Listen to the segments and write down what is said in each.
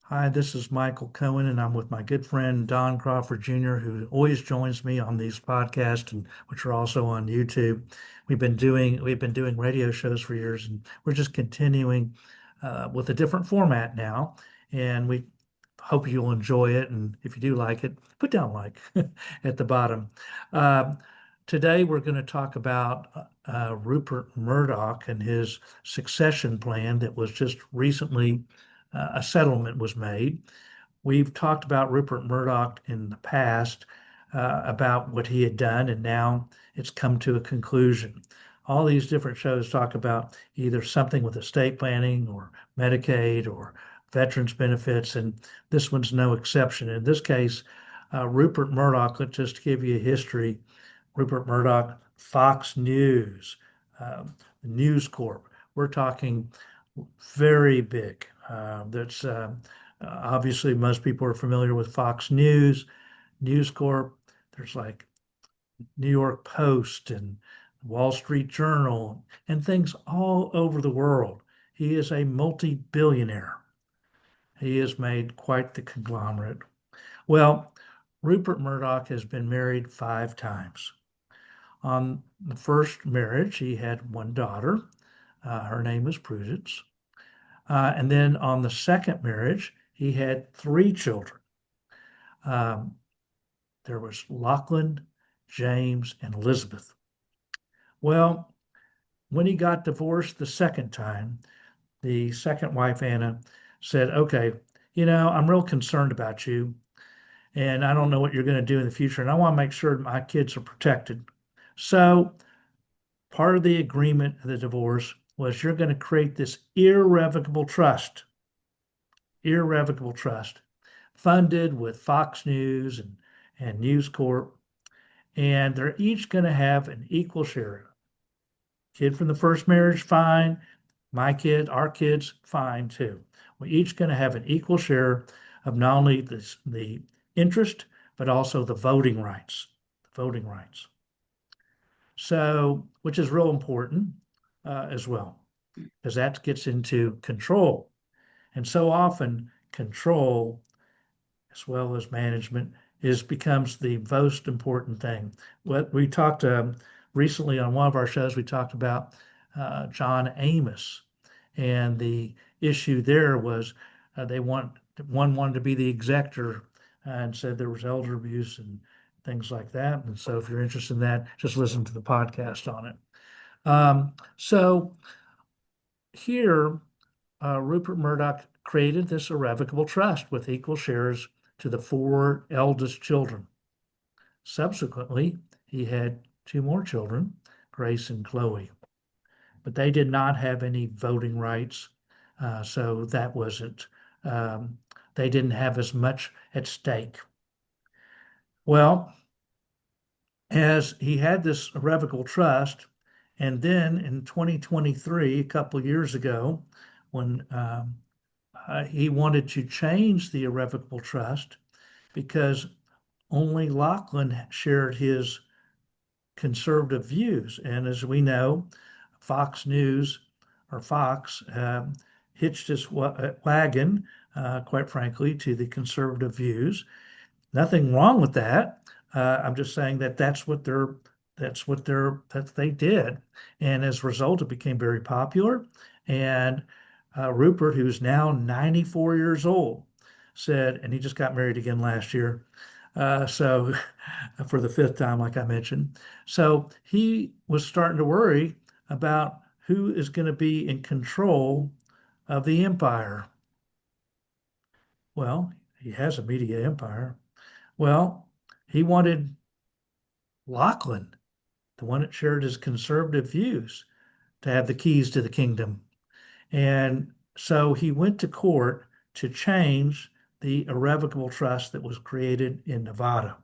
Hi, this is Michael Cohen, and I'm with my good friend Don Crawford Jr., who always joins me on these podcasts, and which are also on YouTube. We've been doing radio shows for years, and we're just continuing with a different format now. And we hope you'll enjoy it. And if you do like it, put down like at the bottom. Uh, Today, we're going to talk about Rupert Murdoch and his succession plan that was just recently a settlement was made. We've talked about Rupert Murdoch in the past about what he had done, and now it's come to a conclusion. All these different shows talk about either something with estate planning or Medicaid or veterans benefits, and this one's no exception. In this case, Rupert Murdoch, let's just give you a history. Rupert Murdoch, Fox News, News Corp. We're talking very big. That's obviously most people are familiar with Fox News, News Corp. There's like New York Post and Wall Street Journal and things all over the world. He is a multi-billionaire. He has made quite the conglomerate. Well, Rupert Murdoch has been married 5 times. On the first marriage, he had one daughter. Her name was Prudence. And then on the second marriage, he had 3 children. Um, there was Lachlan, James, and Elizabeth. Well, when he got divorced the second time, the second wife, Anna, said, "Okay, I'm real concerned about you, and I don't know what you're going to do in the future, and I want to make sure my kids are protected." So part of the agreement of the divorce was you're going to create this irrevocable trust, funded with Fox News and News Corp, and they're each going to have an equal share. Kid from the first marriage, fine. My kid, our kids, fine too. We're each going to have an equal share of not only the interest, but also the voting rights. The voting rights. So, which is real important as well, because that gets into control. And so often, control as well as management is becomes the most important thing. What we talked recently on one of our shows, we talked about John Amos, and the issue there was they want one wanted to be the executor and said there was elder abuse and things like that. And so, if you're interested in that, just listen to the podcast on it. So here Rupert Murdoch created this irrevocable trust with equal shares to the 4 eldest children. Subsequently, he had 2 more children, Grace and Chloe, but they did not have any voting rights, so that wasn't, um, they didn't have as much at stake. Well, as he had this irrevocable trust, and then in 2023, a couple of years ago, when he wanted to change the irrevocable trust because only Lachlan shared his conservative views. And as we know, Fox News or Fox hitched his wagon, quite frankly, to the conservative views. Nothing wrong with that. I'm just saying that that they did, and as a result, it became very popular. And Rupert, who's now 94 years old, said, and he just got married again last year. So for the 5th time, like I mentioned. So he was starting to worry about who is going to be in control of the empire. Well, he has a media empire. Well, he wanted Lachlan, the one that shared his conservative views, to have the keys to the kingdom. And so he went to court to change the irrevocable trust that was created in Nevada.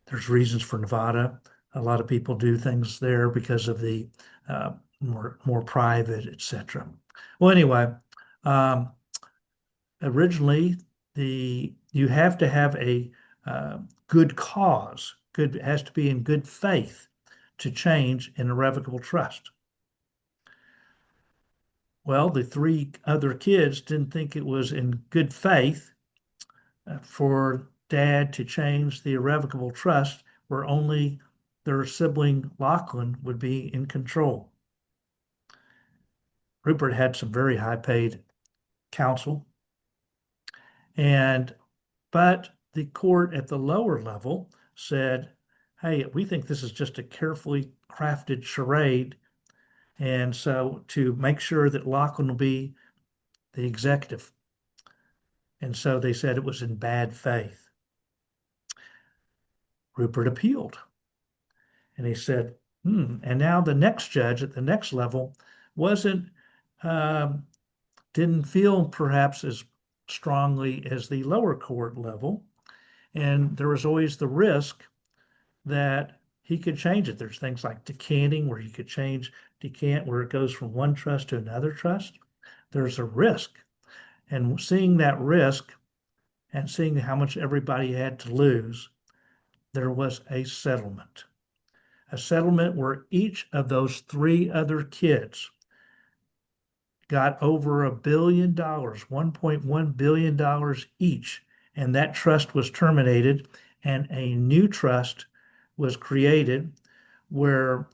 There's reasons for Nevada. A lot of people do things there because of the more private, etc. Well, anyway, um, originally you have to have a good cause. Good it has to be in good faith to change an irrevocable trust. Well, the three other kids didn't think it was in good faith for dad to change the irrevocable trust where only their sibling Lachlan would be in control. Rupert had some very high paid counsel, and but the court at the lower level said, hey, we think this is just a carefully crafted charade. And so to make sure that Lachlan will be the executive. And so they said it was in bad faith. Rupert appealed and he said, And now the next judge at the next level wasn't, um, didn't feel perhaps as strongly as the lower court level. And there was always the risk that he could change it. There's things like decanting where he could decant where it goes from one trust to another trust. There's a risk. And seeing that risk and seeing how much everybody had to lose, there was a settlement. A settlement where each of those three other kids got over $1 billion, $1.1 billion each. And that trust was terminated, and a new trust was created where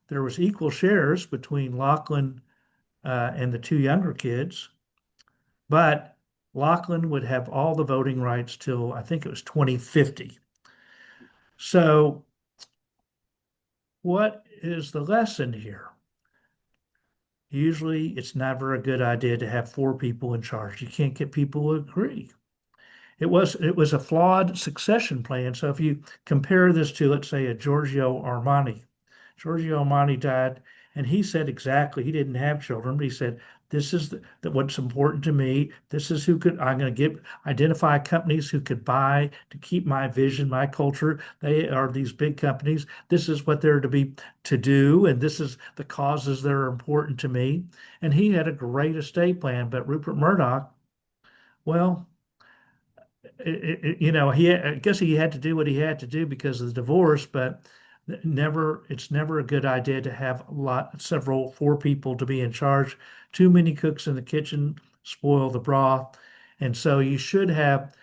there was equal shares between Lachlan and the two younger kids, but Lachlan would have all the voting rights till I think it was 2050. So, what is the lesson here? Usually, it's never a good idea to have four people in charge. You can't get people to agree. It was a flawed succession plan. So if you compare this to, let's say, a Giorgio Armani died, and he said exactly he didn't have children, but he said, "This is what's important to me. This is who could I'm going to identify companies who could buy to keep my vision, my culture. They are these big companies. This is what they're to do, and this is the causes that are important to me." And he had a great estate plan, but Rupert Murdoch, well, I guess he had to do what he had to do because of the divorce, but it's never a good idea to have four people to be in charge. Too many cooks in the kitchen spoil the broth. And so you should have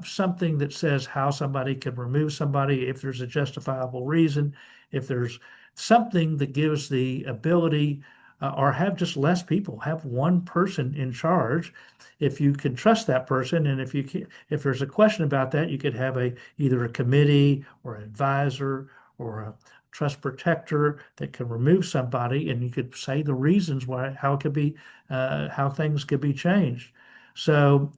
something that says how somebody can remove somebody if there's a justifiable reason, if there's something that gives the ability, or have just less people, have one person in charge if you can trust that person. And if there's a question about that, you could have either a committee or an advisor or a trust protector that can remove somebody, and you could say the reasons why, how things could be changed. So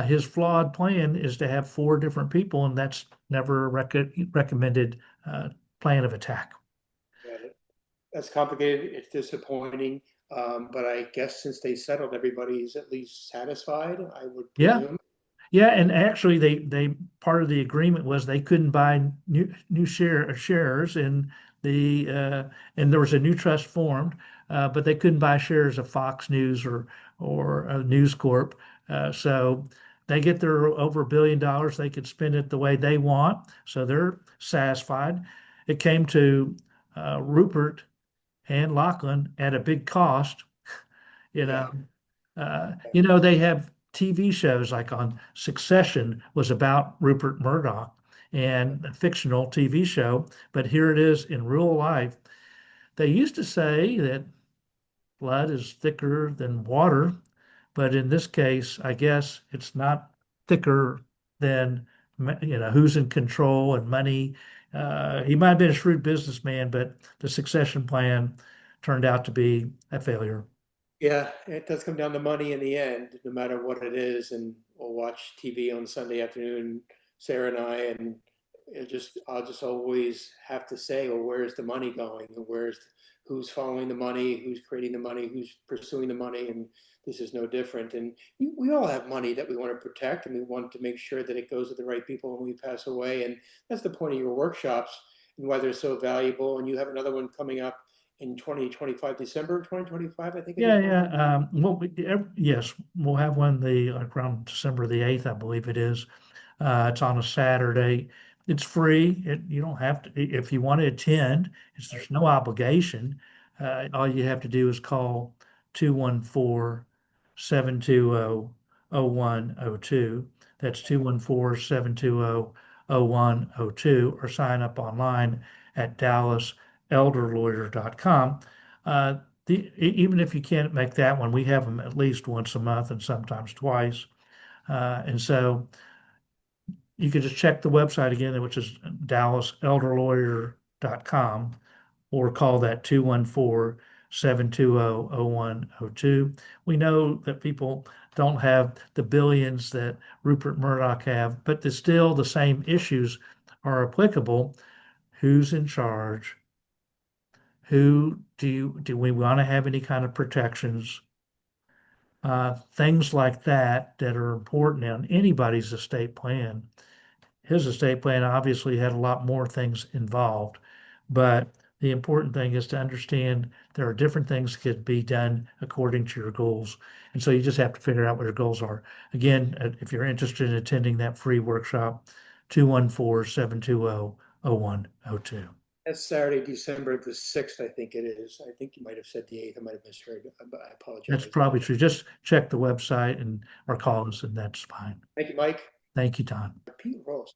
his flawed plan is to have four different people, and that's never a recommended plan of attack. That's complicated. It's disappointing. But I guess since they settled, everybody's at least satisfied, I would Yeah, presume. yeah, and actually, they part of the agreement was they couldn't buy shares in and there was a new trust formed, but they couldn't buy shares of Fox News or News Corp. So they get their over $1 billion. They could spend it the way they want, so they're satisfied. It came to Rupert and Lachlan at a big cost, you know. Yeah. They have TV shows like on Succession was about Rupert Murdoch and a fictional TV show, but here it is in real life. They used to say that blood is thicker than water, but in this case, I guess it's not thicker than who's in control and money. He might have been a shrewd businessman, but the succession plan turned out to be a failure. Yeah, it does come down to money in the end, no matter what it is. And we'll watch TV on Sunday afternoon, Sarah and I, and I'll just always have to say, well, where's the money going? And who's following the money? Who's creating the money? Who's pursuing the money? And this is no different. And we all have money that we want to protect, and we want to make sure that it goes to the right people when we pass away. And that's the point of your workshops and why they're so valuable. And you have another one coming up in 2025, December 2025, I think it is. Yeah, yeah. Well, yes, we'll have one around December the 8th, I believe it is. It's on a Saturday. It's free. You don't have to, if you want to attend, there's no obligation. All you have to do is call 214-720-0102. That's 214-720-0102, or sign up online at dallaselderlawyer.com. Even if you can't make that one, we have them at least once a month and sometimes twice. And so you can just check the website again, which is dallaselderlawyer.com, or call that 214-720-0102. We know that people don't have the billions that Rupert Murdoch have, but still the same issues are applicable. Who's in charge? Do we want to have any kind of protections? Things like that are important in anybody's estate plan. His estate plan obviously had a lot more things involved, but the important thing is to understand there are different things that could be done according to your goals. And so you just have to figure out what your goals are. Again, if you're interested in attending that free workshop, 214-720-0102. That's Saturday, December the 6th, I think it is. I think you might have said the 8th. I might have misheard. I That's apologize. probably true. Just check the website and or call us, and that's fine. Thank you, Mike. Thank you, Don. Pete Ross.